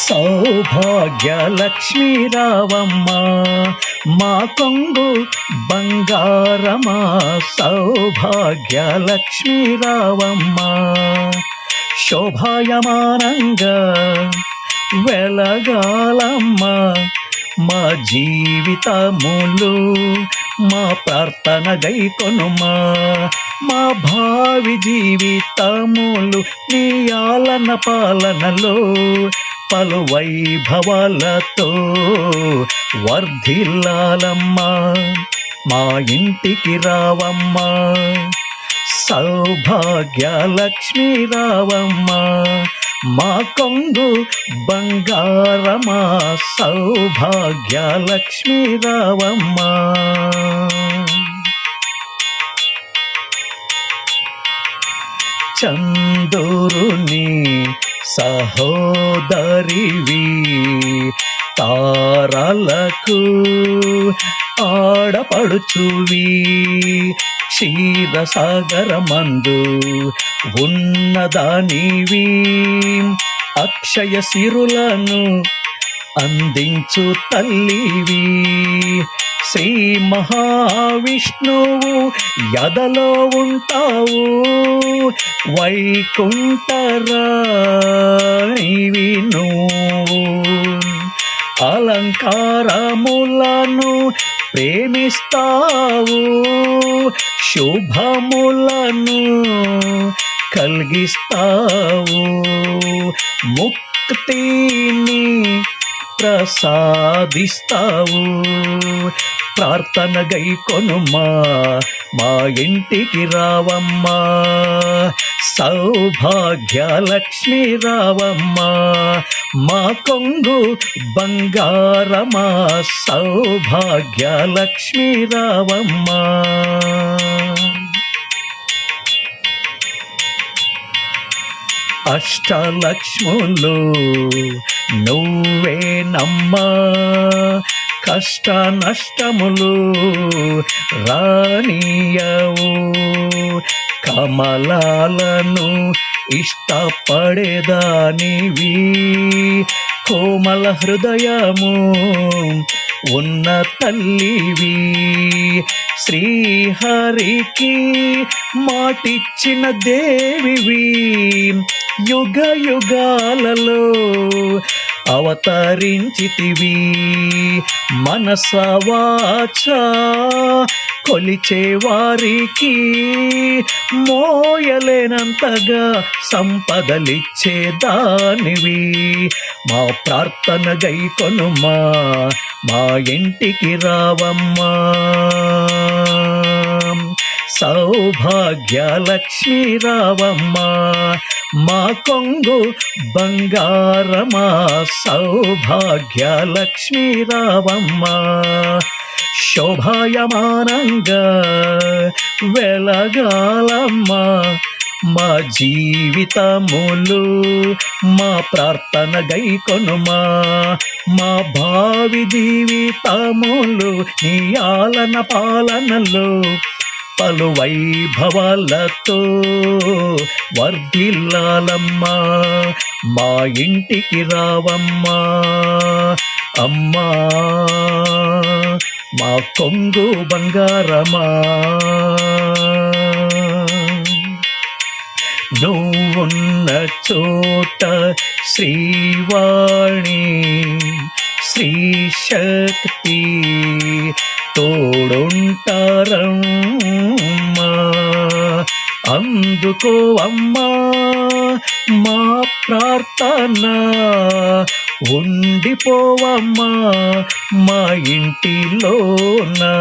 సౌభాగ్య లక్ష్మీ రావమ్మ మా కొంగు బంగారమా, సౌభాగ్య లక్ష్మీ రావమ్మ శోభాయమానంగా వెలగాలమ్మ మా జీవితములు, మా ప్రార్థన గైకొనుమా, మా భావి జీవితములు నీ ఆలన పాలనలో పలు వైభవాలతో వర్ధిల్లాలమ్మా. మా ఇంటికి రావమ్మా సౌభాగ్య లక్ష్మీ రావమ్మ మా కొంగు బంగారమా, సౌభాగ్య లక్ష్మీ రావమ్మ. చంద్రుని సహోదరివి, తారలకు ఆడపడుచువి, క్షీరసాగరమందు ఉన్నదానివి, అక్షయ సిరులను అందించు తల్లివి, శ్రీ మహావిష్ణువు యదలో ఉంటావు, వైకుంఠరాణివి నువ్వు, అలంకారములను ప్రేమిస్తావు, శుభములను కలిగిస్తావు, ముక్తిని ప్రసాదిస్తావు. ప్రార్థన గైకొనుమా మా ఇంటికి రావమ్మా సౌభాగ్య లక్ష్మీ రావమ్మ మా కొంగు బంగారమా, సౌభాగ్య లక్ష్మీ రావమ్మ. అష్టలక్ష్ములు నువ్వేనమ్మా, కష్ట నష్టములు రానియవు, కమలాలను ఇష్టపడేదానివి, కోమల హృదయము ఉన్న తల్లివి, శ్రీహరికి మాటిచ్చిన దేవివి, యుగ యుగాలలో అవతరించితివి, మనస వాచ కొలిచే వారికి మోయలేనంతగా సంపదలిచ్చే దానివి. మా ప్రార్థన గైకొనుమా మా ఇంటికి రావమ్మా సౌభాగ్య లక్ష్మీ రావమ్మ మా కొంగు బంగారమా, సౌభాగ్య లక్ష్మీ రావమ్మ శోభాయమానంగా వెలగాలమ్మా మా జీవితములు, మా ప్రార్థన గైకొనుమా, మా భావి జీవితములు నీ ఆలన పాలనలో పలు వైభవాలతో వర్ధిల్లాలమ్మా. మా ఇంటికి రావమ్మా అమ్మా మా కొంగు బంగారమా, నువ్వున్న చోట శ్రీవాణి శ్రీ శక్తి తోడుంటారమ్మా. అందుకో అమ్మా మా ప్రార్థన, ఉండిపోవమ్మా మా ఇంటిలోనా.